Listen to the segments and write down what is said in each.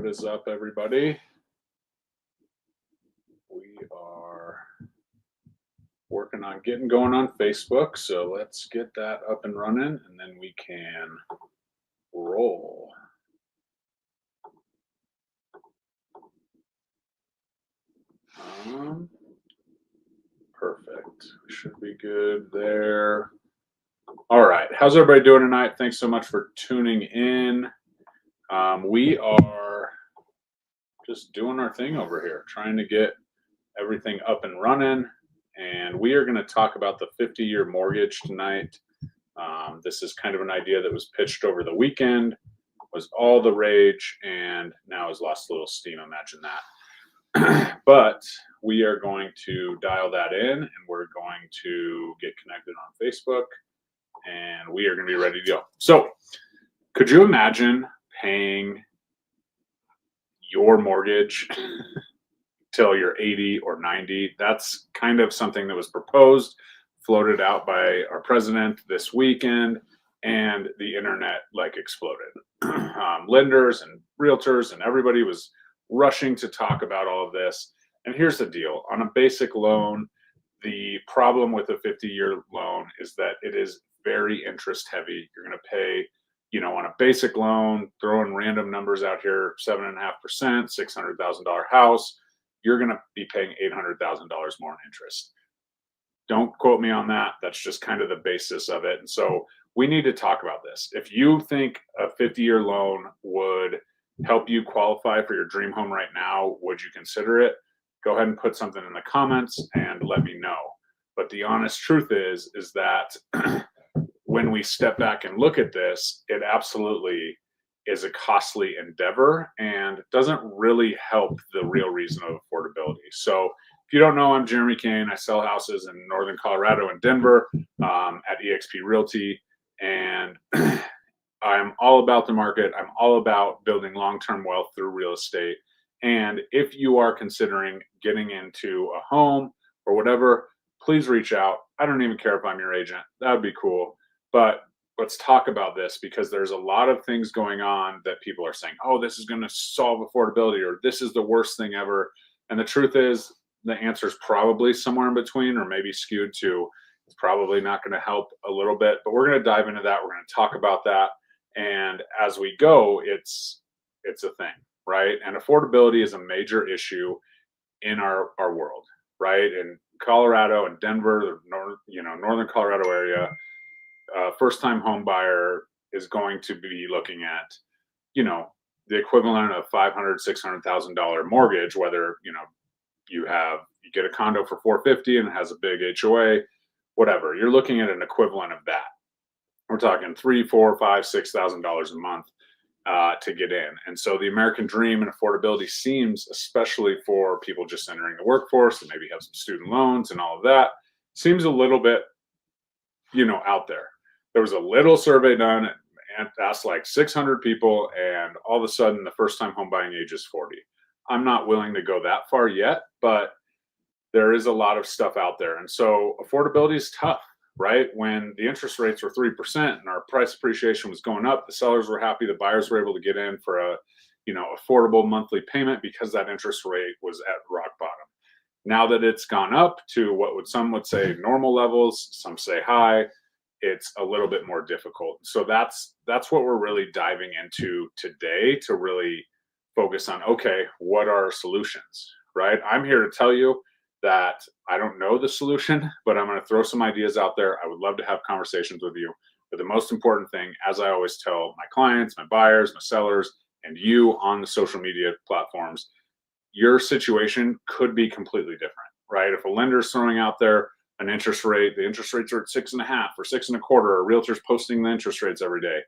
What is up, everybody? We are working on getting going on Facebook, so let's get that up and running, and then we can roll. Perfect. Should be good there. All right. How's everybody doing tonight? Thanks so much for tuning in. We are just doing our thing over here, trying to get everything up and running. And we are going to talk about the 50-year mortgage tonight. This is kind of an idea that was pitched over the weekend, was all the rage, and now has lost a little steam. Imagine that. But we are going to dial that in, and we're going to get connected on Facebook, and we are going to be ready to go. So could you imagine paying your mortgage till you're 80 or 90? That's kind of something that was proposed, floated out by our president this weekend, and the internet exploded. Lenders and realtors and everybody was rushing to talk about all of this. And here's the deal. On a basic loan, the problem with a 50-year loan is that it is very interest heavy. You're going to pay, on a basic loan, throwing random numbers out here, 7.5%, $600,000 house, you're going to be paying $800,000 more in interest. Don't quote me on that. That's just kind of the basis of it. And so we need to talk about this. If you think a 50-year loan would help you qualify for your dream home right now, would you consider it? Go ahead and put something in the comments and let me know. But the honest truth is that when we step back and look at this, it absolutely is a costly endeavor and doesn't really help the real reason of affordability. So if you don't know, I'm Jeremy Kane. I sell houses in Northern Colorado and Denver at eXp Realty. And I'm all about the market. I'm all about building long-term wealth through real estate. And if you are considering getting into a home or whatever, please reach out. I don't even care if I'm your agent. That would be cool. But let's talk about this, because there's a lot of things going on that people are saying, oh, this is going to solve affordability, or this is the worst thing ever. And the truth is, the answer is probably somewhere in between, or maybe skewed to it's probably not going to help a little bit. But we're going to dive into that. We're going to talk about that. And as we go, it's a thing, right? And affordability is a major issue in our world, right? In Colorado and Denver, the Northern Colorado area, first-time home buyer is going to be looking at, the equivalent of $500,000, $600,000 mortgage, whether, you get a condo for $450,000 and it has a big HOA, whatever. You're looking at an equivalent of that. We're talking $3,000, $4,000, $5,000, $6,000 a month to get in. And so the American dream and affordability seems, especially for people just entering the workforce and maybe have some student loans and all of that, seems a little bit, out there. There was a little survey done and asked 600 people, and all of a sudden the first time home buying age is 40. I'm not willing to go that far yet, but there is a lot of stuff out there. And so affordability is tough, right? When the interest rates were 3% and our price appreciation was going up, the sellers were happy, the buyers were able to get in for a, affordable monthly payment because that interest rate was at rock bottom. Now that it's gone up to some would say normal levels, some say high, it's a little bit more difficult. So that's what we're really diving into today, to really focus on, okay, what are solutions, right? I'm here to tell you that I don't know the solution, but I'm going to throw some ideas out there. I would love to have conversations with you. But the most important thing, as I always tell my clients, my buyers, my sellers, and you on the social media platforms, your situation could be completely different, right? If a lender's throwing out there an interest rate, the interest rates are at 6.5 or 6.25, or realtors posting the interest rates every day,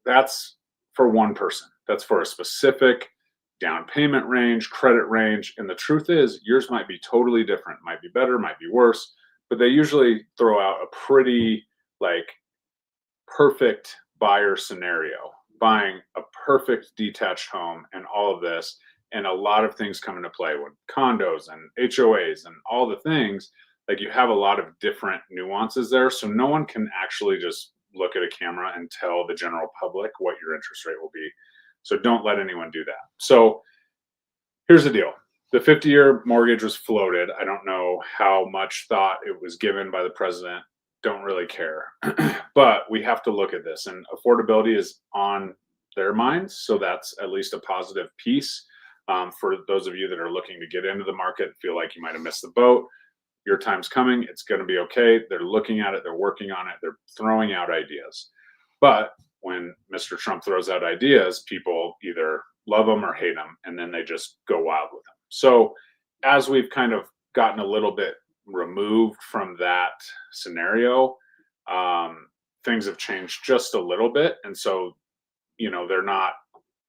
that's for one person. That's for a specific down payment range, credit range. And the truth is, yours might be totally different, might be better, might be worse, but they usually throw out a pretty perfect buyer scenario, buying a perfect detached home and all of this. And a lot of things come into play with condos and HOAs and all the things. You have a lot of different nuances there. So no one can actually just look at a camera and tell the general public what your interest rate will be. So don't let anyone do that. So here's the deal. The 50-year mortgage was floated. I don't know how much thought it was given by the president. Don't really care. But we have to look at this, and affordability is on their minds. So that's at least a positive piece for those of you that are looking to get into the market, feel like you might have missed the boat. Your time's coming. It's going to be okay. They're looking at it. They're working on it. They're throwing out ideas. But when Mr. Trump throws out ideas, people either love them or hate them, and then they just go wild with them. So as we've kind of gotten a little bit removed from that scenario, things have changed just a little bit. And so, they're not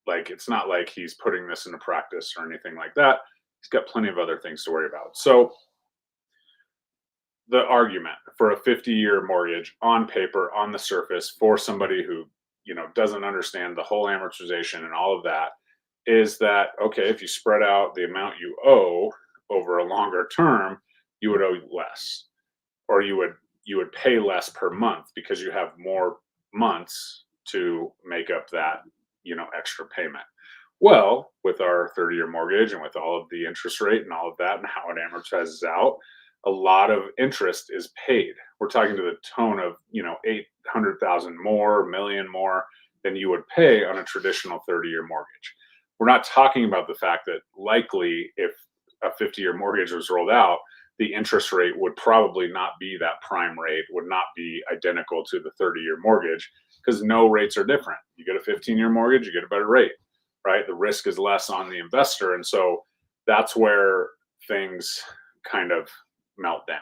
like, it's not like he's putting this into practice or anything like that. He's got plenty of other things to worry about. So the argument for a 50-year mortgage on paper, on the surface, for somebody who, doesn't understand the whole amortization and all of that, is that, okay, if you spread out the amount you owe over a longer term, you would owe less, or you would pay less per month because you have more months to make up that, extra payment. Well, with our 30-year mortgage and with all of the interest rate and all of that and how it amortizes out, a lot of interest is paid. We're talking to the tone of, 800,000 more, million more than you would pay on a traditional 30-year mortgage. We're not talking about the fact that likely if a 50-year mortgage was rolled out, the interest rate would probably not be that prime rate, would not be identical to the 30-year mortgage, because no rates are different. You get a 15-year mortgage, you get a better rate, right? The risk is less on the investor. And so that's where things kind of melt down,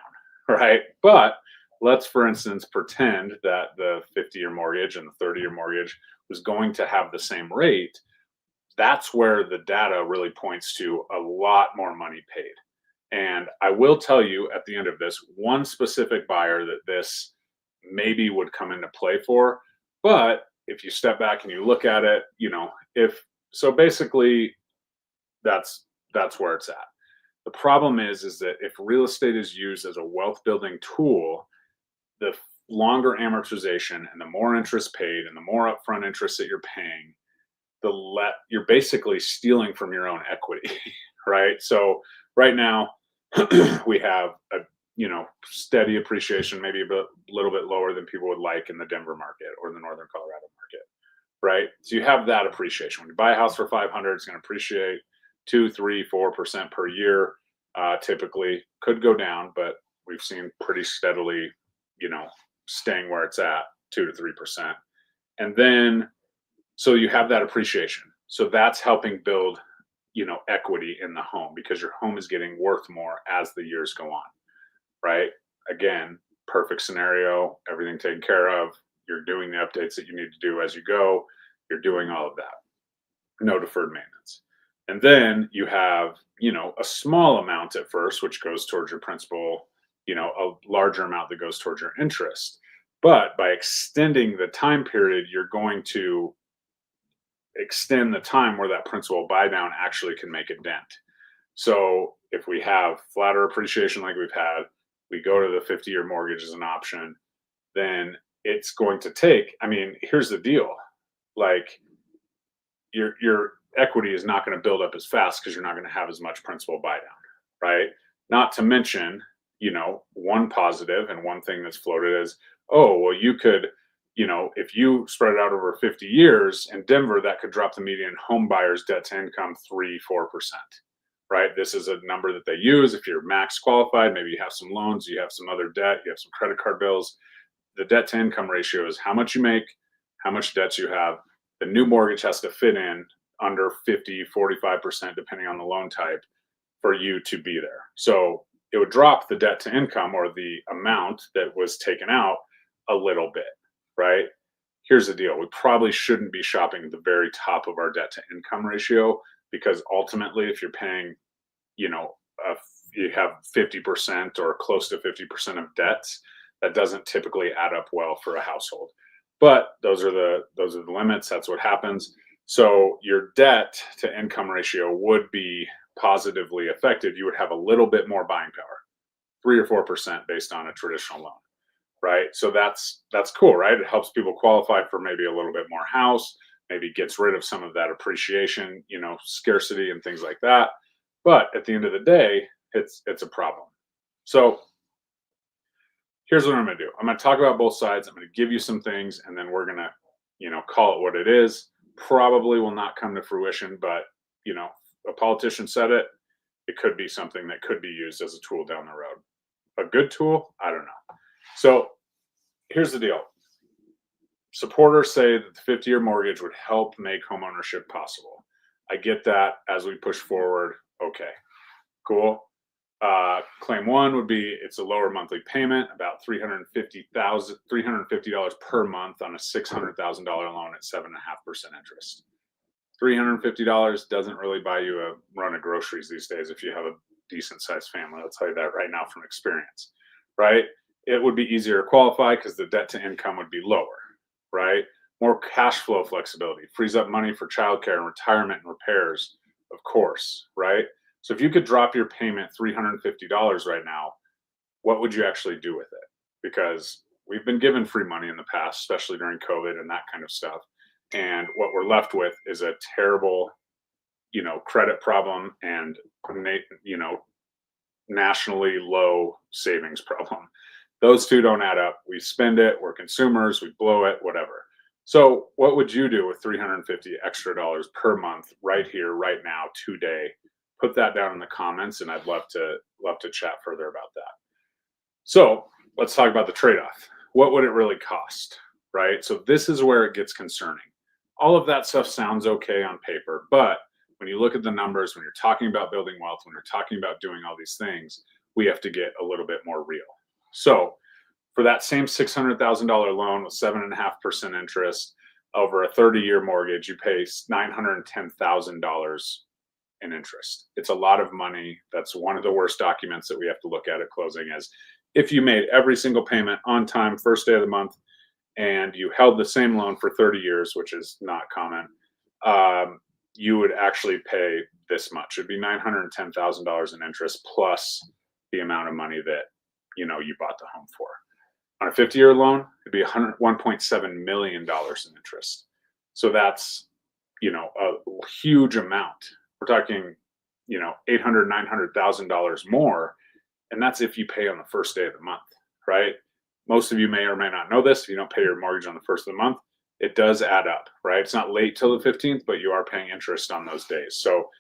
right? But let's, for instance, pretend that the 50-year mortgage and the 30-year mortgage was going to have the same rate. That's where the data really points to a lot more money paid. And I will tell you at the end of this, one specific buyer that this maybe would come into play for. But if you step back and you look at it, basically that's where it's at. The problem is that if real estate is used as a wealth building tool, the longer amortization and the more interest paid and the more upfront interest that you're paying, you're basically stealing from your own equity, right? So right now we have a steady appreciation, maybe a little bit lower than people would like in the Denver market or the Northern Colorado market, right? So you have that appreciation. When you buy a house for 500, it's going to appreciate 2, 3, 4% per year. Typically could go down, but we've seen pretty steadily, staying where it's at 2 to 3%. And then, so you have that appreciation. So that's helping build, equity in the home, because your home is getting worth more as the years go on, right? Again, perfect scenario, everything taken care of. You're doing the updates that you need to do as you go. You're doing all of that. No deferred maintenance. And then you have, a small amount at first, which goes towards your principal, a larger amount that goes towards your interest. But by extending the time period, you're going to extend the time where that principal buy down actually can make a dent. So if we have flatter appreciation like we've had, we go to the 50-year mortgage as an option, then it's going to take, here's the deal. Like your equity is not going to build up as fast because you're not going to have as much principal buy down, right? Not to mention, one positive and one thing that's floated is, oh, well, you could, if you spread it out over 50 years in Denver, that could drop the median home buyer's debt to income 3-4%, right? This is a number that they use. If you're max qualified, maybe you have some loans, you have some other debt, you have some credit card bills. The debt to income ratio is how much you make, how much debts you have. The new mortgage has to fit in under 50, 45%, depending on the loan type, for you to be there. So it would drop the debt to income, or the amount that was taken out, a little bit, right? Here's the deal. We probably shouldn't be shopping at the very top of our debt to income ratio, because ultimately if you're paying, you have 50% or close to 50% of debts, that doesn't typically add up well for a household. But those are the limits. That's what happens. So your debt to income ratio would be positively affected. You would have a little bit more buying power, 3 or 4% based on a traditional loan, right? So that's cool, right? It helps people qualify for maybe a little bit more house, maybe gets rid of some of that appreciation, scarcity and things like that. But at the end of the day, it's a problem. So here's what I'm going to do. I'm going to talk about both sides. I'm going to give you some things, and then we're going to, call it what it is. Probably will not come to fruition, but a politician said it. It could be something that could be used as a tool down the road. A good tool? I don't know. So here's the deal. Supporters say that the 50-year mortgage would help make homeownership possible. I get that as we push forward. Okay, cool. Claim one would be it's a lower monthly payment, about $350 per month on a $600,000 loan at 7.5% interest. $350 doesn't really buy you a run of groceries these days if you have a decent sized family. I'll tell you that right now from experience, right? It would be easier to qualify because the debt to income would be lower, right? More cash flow flexibility, frees up money for childcare and retirement and repairs, of course, right? So if you could drop your payment $350 right now, what would you actually do with it? Because we've been given free money in the past, especially during COVID and that kind of stuff. And what we're left with is a terrible, credit problem and, nationally low savings problem. Those two don't add up. We spend it, we're consumers, we blow it, whatever. So what would you do with $350 extra per month right here, right now, today? Put that down in the comments, and I'd love to chat further about that. So let's talk about the trade-off. What would it really cost, right? So this is where it gets concerning. All of that stuff sounds okay on paper, but when you look at the numbers, when you're talking about building wealth, when you're talking about doing all these things, we have to get a little bit more real. So for that same $600,000 loan with 7.5% interest over a 30-year mortgage, you pay $910,000 in interest. It's a lot of money. That's one of the worst documents that we have to look at closing is if you made every single payment on time, first day of the month, and you held the same loan for 30 years, which is not common, you would actually pay this much. It'd be $910,000 in interest plus the amount of money that you bought the home for. On a 50-year loan, it'd be $1.7 million in interest. So that's a huge amount. We're talking $800,000, $900,000 more, and that's if you pay on the first day of the month, right? Most of you may or may not know this. If you don't pay your mortgage on the first of the month, it does add up, right? It's not late till the 15th, but you are paying interest on those days. So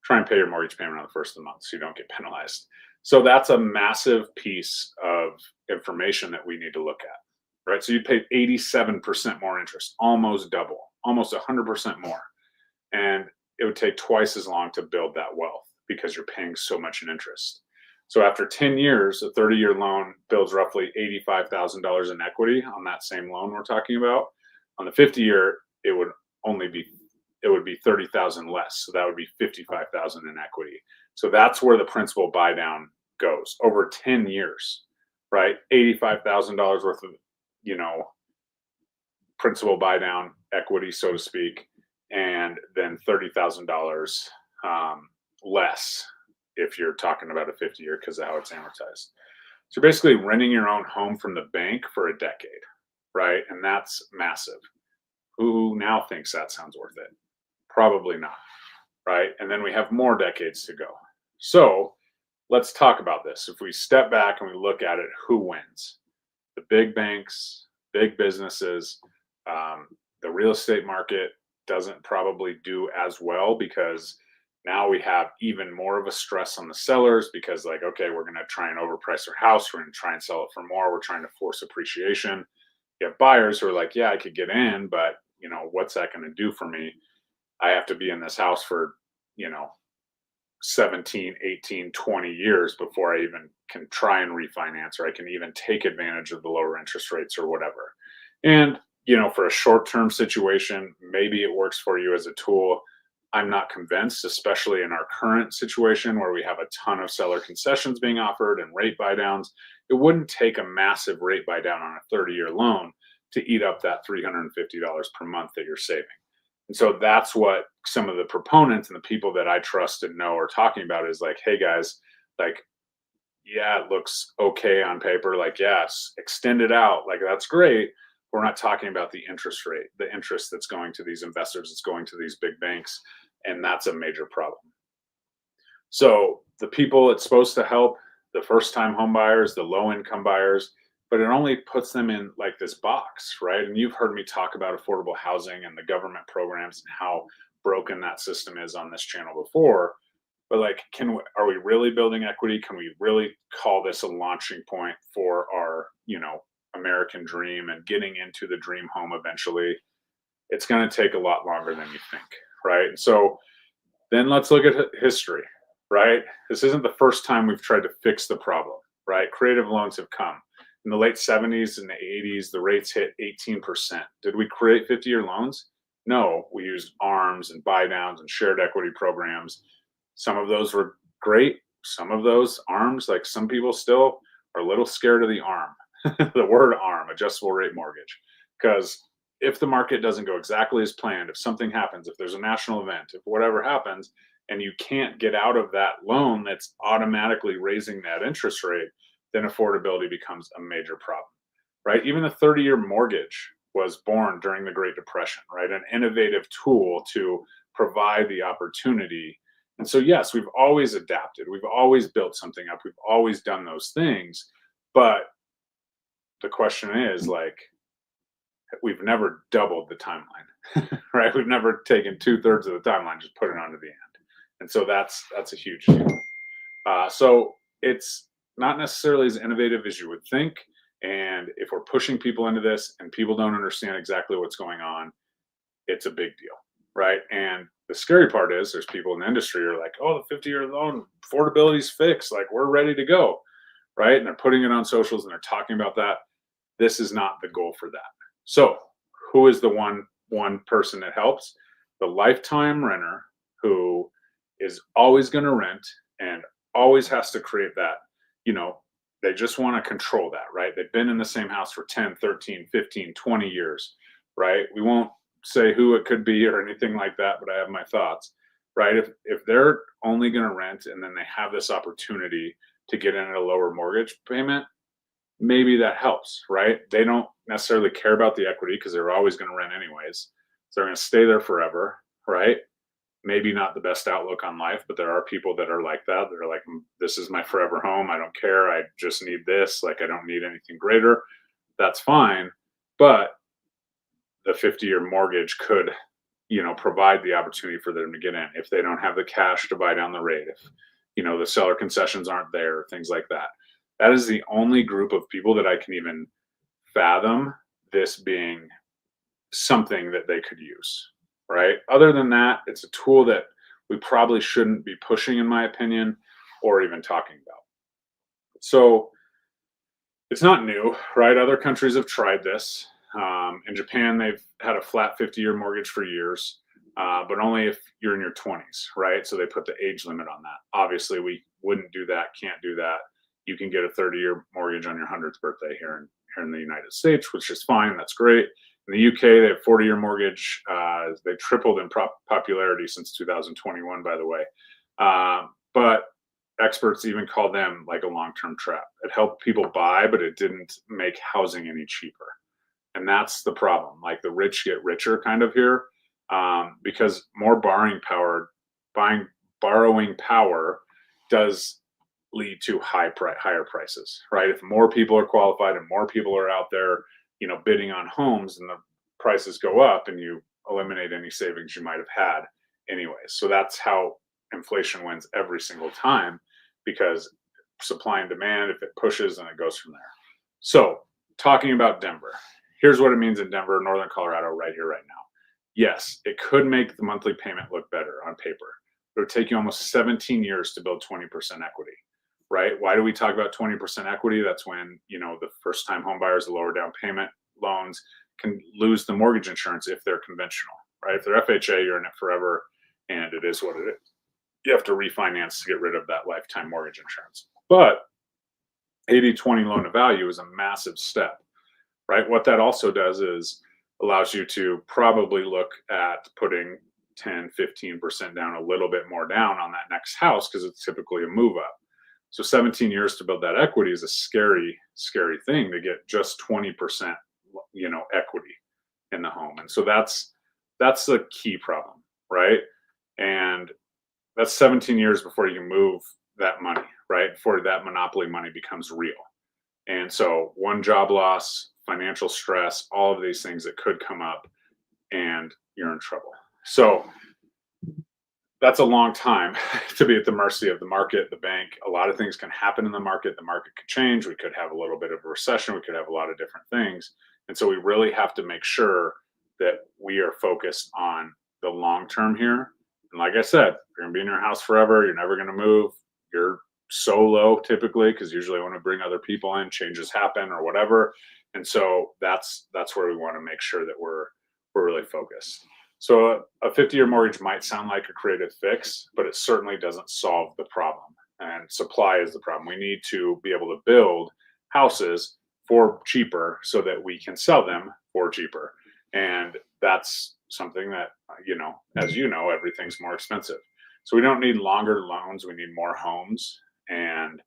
try and pay your mortgage payment on the first of the month so you don't get penalized. So that's a massive piece of information that we need to look at, right? So you pay 87% more interest, almost double, almost 100% more. And it would take twice as long to build that wealth because you're paying so much in interest. So after 10 years, a 30-year loan builds roughly $85,000 in equity on that same loan we're talking about. On the 50-year, it would be 30,000 less. So that would be 55,000 in equity. So that's where the principal buy down goes over 10 years, right? $85,000 worth of, principal buy down equity, so to speak, and then $30,000 less if you're talking about a 50-year because of how it's amortized. So basically renting your own home from the bank for a decade, right? And that's massive. Who now thinks that sounds worth it? Probably not, right? And then we have more decades to go. So let's talk about this. If we step back and we look at it, who wins? The big banks, big businesses. The real estate market doesn't probably do as well because now we have even more of a stress on the sellers because okay, we're going to try and overprice our house. We're going to try and sell it for more. We're trying to force appreciation. You have buyers who are like, yeah, I could get in, but what's that going to do for me? I have to be in this house for, 17, 18, 20 years before I even can try and refinance or I can even take advantage of the lower interest rates or whatever. And, for a short-term situation, maybe it works for you as a tool. I'm not convinced, especially in our current situation where we have a ton of seller concessions being offered and rate buy downs. It wouldn't take a massive rate buy down on a 30-year loan to eat up that $350 per month that you're saving. And so that's what some of the proponents and the people that I trust and know are talking about is hey guys, yeah, it looks okay on paper. Yes, extend it out. That's great. We're not talking about the interest rate, the interest that's going to these investors, it's going to these big banks, and that's a major problem. So the people it's supposed to help, the first-time home buyers, the low-income buyers, but it only puts them in like this box, right? And you've heard me talk about affordable housing and the government programs and how broken that system is on this channel before. But like, are we really building equity? Can we really call this a launching point for our, American dream and getting into the dream home eventually? It's going to take a lot longer than you think, right? So then let's look at history, right? This isn't the first time we've tried to fix the problem, right? Creative loans have come. In the late 70s and the 80s, the rates hit 18%. Did we create 50-year loans? No, we used ARMs and buy downs and shared equity programs. Some of those were great. Some of those ARMs, like some people still are a little scared of the ARM, the word ARM, adjustable rate mortgage. Because if the market doesn't go exactly as planned, if something happens, if there's a national event, if whatever happens, and you can't get out of that loan that's automatically raising that interest rate, then affordability becomes a major problem, right? Even the 30-year mortgage was born during the Great Depression, right? An innovative tool to provide the opportunity. And so, yes, we've always adapted. We've always built something up. We've always done those things. But the question is, like, we've never doubled the timeline, right? We've never taken 2/3 of the timeline, just put it onto the end. And so that's a huge deal. So it's not necessarily as innovative as you would think. And if we're pushing people into this and people don't understand exactly what's going on, it's a big deal, right? And the scary part is there's people in the industry who are like, oh, the 50-year loan affordability's fixed. Like, we're ready to go, right? And they're putting it on socials and they're talking about that. This is not the goal for that. So who is the one person that helps? The lifetime renter who is always going to rent and always has to create that, they just want to control that, right? They've been in the same house for 10, 13, 15, 20 years, right? We won't say who it could be or anything like that, but I have my thoughts, right? If they're only going to rent and then they have this opportunity to get in at a lower mortgage payment, maybe that helps, right? They don't necessarily care about the equity because they're always going to rent anyways. So they're going to stay there forever, right? Maybe not the best outlook on life, but there are people that are like that. They're like, this is my forever home. I don't care. I just need this. Like, I don't need anything greater. That's fine. But the 50-year mortgage could, provide the opportunity for them to get in if they don't have the cash to buy down the rate, if, the seller concessions aren't there, things like that. That is the only group of people that I can even fathom this being something that they could use, right? Other than that, it's a tool that we probably shouldn't be pushing, in my opinion, or even talking about. So it's not new, right? Other countries have tried this. In Japan, they've had a flat 50-year mortgage for years, but only if you're in your 20s, right? So they put the age limit on that. Obviously, we wouldn't do that, can't do that. You can get a 30-year mortgage on your 100th birthday here in the United States, which is fine. That's great. In the UK, they have 40-year mortgage. They tripled in popularity since 2021, by the way. But experts even call them like a long-term trap. It helped people buy, but it didn't make housing any cheaper. And that's the problem. Like, the rich get richer kind of here, because more borrowing power does lead to higher prices, right? If more people are qualified and more people are out there, bidding on homes, and the prices go up, and you eliminate any savings you might have had anyway. So that's how inflation wins every single time, because supply and demand, if it pushes, then it goes from there. So talking about Denver, here's what it means in Denver, Northern Colorado, right here, right now. Yes, it could make the monthly payment look better on paper. It would take you almost 17 years to build 20% equity, right? Why do we talk about 20% equity? That's when, the first-time home buyers, the lower down payment loans, can lose the mortgage insurance if they're conventional, right? If they're FHA, you're in it forever, and it is what it is. You have to refinance to get rid of that lifetime mortgage insurance. But 80-20 loan to value is a massive step, right? What that also does is allows you to probably look at putting 10, 15% down, a little bit more down on that next house, because it's typically a move up. So 17 years to build that equity is a scary, scary thing, to get just 20% equity in the home. And so that's the key problem, right? And that's 17 years before you can move that money, right? Before that monopoly money becomes real. And so one job loss, financial stress, all of these things that could come up and you're in trouble. So that's a long time to be at the mercy of the market, the bank. A lot of things can happen in the market. The market could change. We could have a little bit of a recession. We could have a lot of different things. And so we really have to make sure that we are focused on the long term here. And like I said, you're going to be in your house forever. You're never going to move. You're solo typically, because usually when we bring other people in, changes happen or whatever. And so that's where we want to make sure that we're really focused. So a 50-year mortgage might sound like a creative fix, but it certainly doesn't solve the problem. And supply is the problem. We need to be able to build houses for cheaper so that we can sell them for cheaper. And that's something that, as you know, everything's more expensive. So we don't need longer loans. We need more homes. And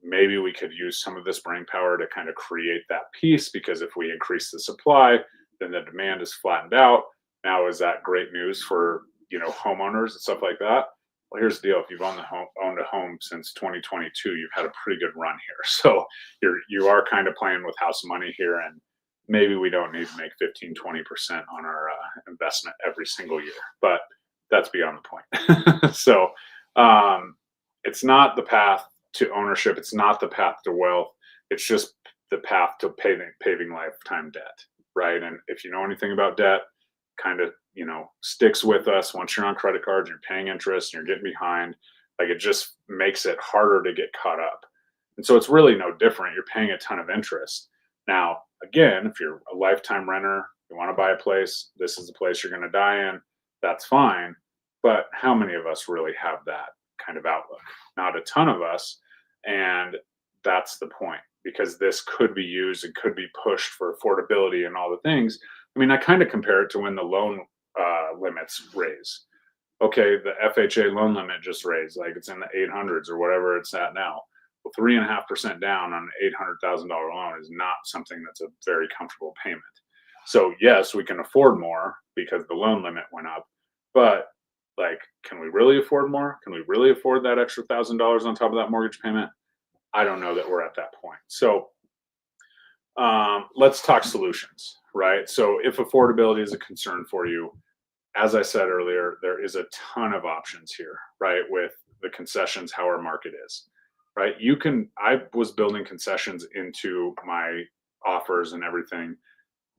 maybe we could use some of this brain power to kind of create that piece, because if we increase the supply, then the demand is flattened out. Now, is that great news for, homeowners and stuff like that? Well, here's the deal. If you've owned a home since 2022, you've had a pretty good run here. So you are kind of playing with house money here, and maybe we don't need to make 15, 20% on our investment every single year, but that's beyond the point. So it's not the path to ownership. It's not the path to wealth. It's just the path to paving lifetime debt, right? And if you know anything about debt, kind of sticks with us. Once you're on credit cards, you're paying interest, and you're getting behind, like, it just makes it harder to get caught up. And so it's really no different. You're paying a ton of interest. Now, again, if you're a lifetime renter, you want to buy a place, this is the place you're going to die in, that's fine. But how many of us really have that kind of outlook? Not a ton of us. And that's the point, because this could be used and could be pushed for affordability and all the things. I mean, I kind of compare it to when the loan limits raise. Okay, the FHA loan limit just raised, like it's in the 800s or whatever it's at now. Well, 3.5% down on an $800,000 loan is not something that's a very comfortable payment. So yes, we can afford more because the loan limit went up, but like, can we really afford more? Can we really afford that extra $1,000 on top of that mortgage payment? I don't know that we're at that point. So let's talk solutions, right? So if affordability is a concern for you, as I said earlier, there is a ton of options here, right? With the concessions, how our market is, right? I was building concessions into my offers and everything,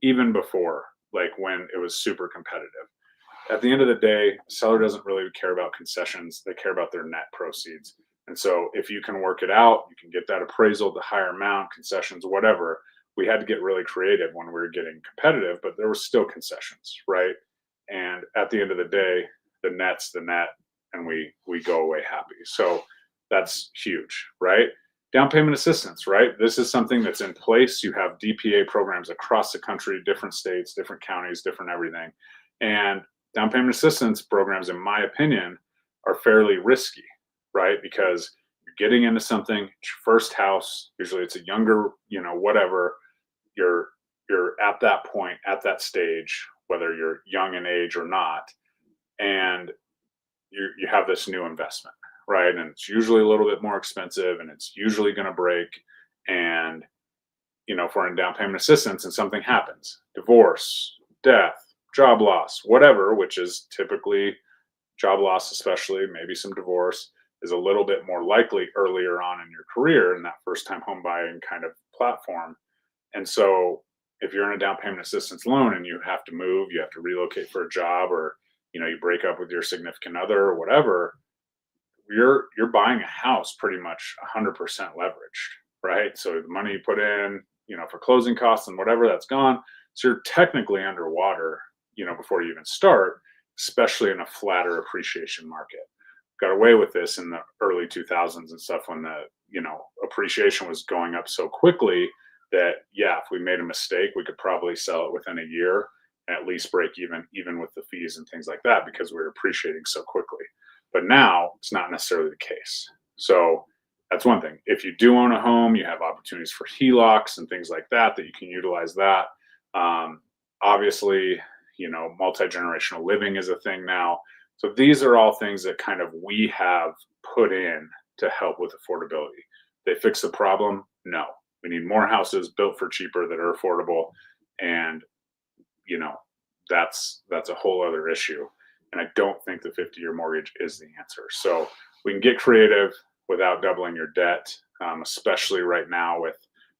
even before, like when it was super competitive. At the end of the day, seller doesn't really care about concessions. They care about their net proceeds. And so if you can work it out, you can get that appraisal, the higher amount, concessions, whatever. We had to get really creative when we were getting competitive, but there were still concessions, right? And at the end of the day, the net's the net, and we go away happy. So that's huge, right? Down payment assistance, right? This is something that's in place. You have DPA programs across the country, different states, different counties, different everything. And down payment assistance programs, in my opinion, are fairly risky, right? Because you're getting into something, it's your first house, usually it's a younger, whatever, you're at that point, at that stage, whether you're young in age or not, and you have this new investment, right? And it's usually a little bit more expensive, and it's usually going to break. And if we're in down payment assistance and something happens, divorce, death, job loss, whatever, which is typically job loss, especially maybe some divorce, is a little bit more likely earlier on in your career in that first time home buying kind of platform. And so if you're in a down payment assistance loan and you have to move, you have to relocate for a job, or you break up with your significant other or whatever, you're buying a house pretty much 100% leveraged, right? So the money you put in, for closing costs and whatever, that's gone. So you're technically underwater, before you even start, especially in a flatter appreciation market. Got away with this in the early 2000s and stuff when the appreciation was going up so quickly that, yeah, if we made a mistake, we could probably sell it within a year and at least break even with the fees and things like that, because we were appreciating so quickly. But now it's not necessarily the case. So that's one thing. If you do own a home, you have opportunities for HELOCs and things like that you can utilize that. Obviously, multi-generational living is a thing now. So these are all things that kind of we have put in to help with affordability. They fix the problem? No. We need more houses built for cheaper that are affordable. And, you know, that's a whole other issue. And I don't think the 50-year mortgage is the answer. So we can get creative without doubling your debt, especially right now with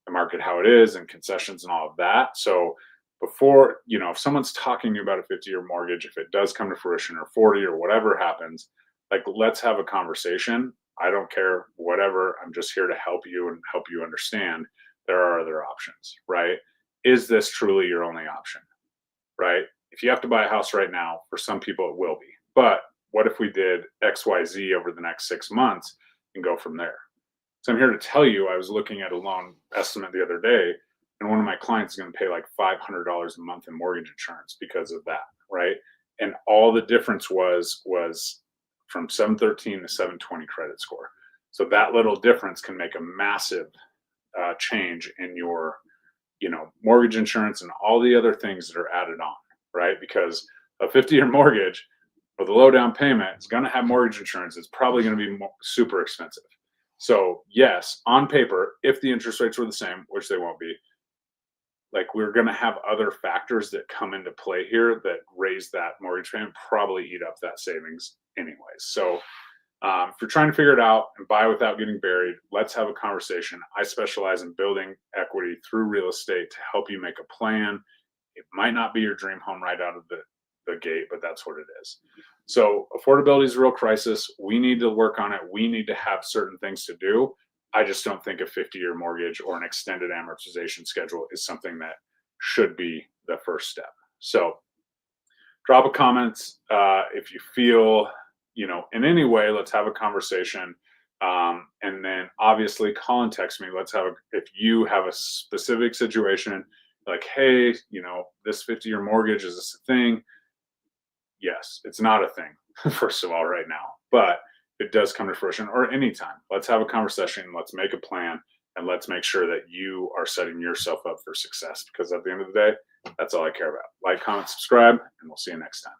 the market how it is and concessions and all of that. So before, if someone's talking to you about a 50-year mortgage, if it does come to fruition or 40 or whatever happens, like let's have a conversation. I don't care, whatever. I'm just here to help you and help you understand there are other options, right? Is this truly your only option, right? If you have to buy a house right now, for some people it will be. But what if we did XYZ over the next 6 months and go from there? So I'm here to tell you, I was looking at a loan estimate the other day, and one of my clients is going to pay like $500 a month in mortgage insurance because of that, right? And all the difference was from 713 to 720 credit score. So that little difference can make a massive change in your, mortgage insurance and all the other things that are added on, right? Because a 50-year mortgage with a low down payment is going to have mortgage insurance. It's probably going to be super expensive. So yes, on paper, if the interest rates were the same, which they won't be, like we're going to have other factors that come into play here that raise that mortgage payment, probably eat up that savings anyways. So if you're trying to figure it out and buy without getting buried, let's have a conversation. I specialize in building equity through real estate to help you make a plan. It might not be your dream home right out of the gate, but that's what it is. So affordability is a real crisis. We need to work on it. We need to have certain things to do. I just don't think a 50-year mortgage or an extended amortization schedule is something that should be the first step. So drop a comment if you feel, in any way, let's have a conversation. And then obviously call and text me. If you have a specific situation, like, hey, this 50-year mortgage, is this a thing? Yes, it's not a thing, first of all, right now, but it does come to fruition or anytime. Let's have a conversation. Let's make a plan, and let's make sure that you are setting yourself up for success, because at the end of the day, that's all I care about. Like, comment, subscribe, and we'll see you next time.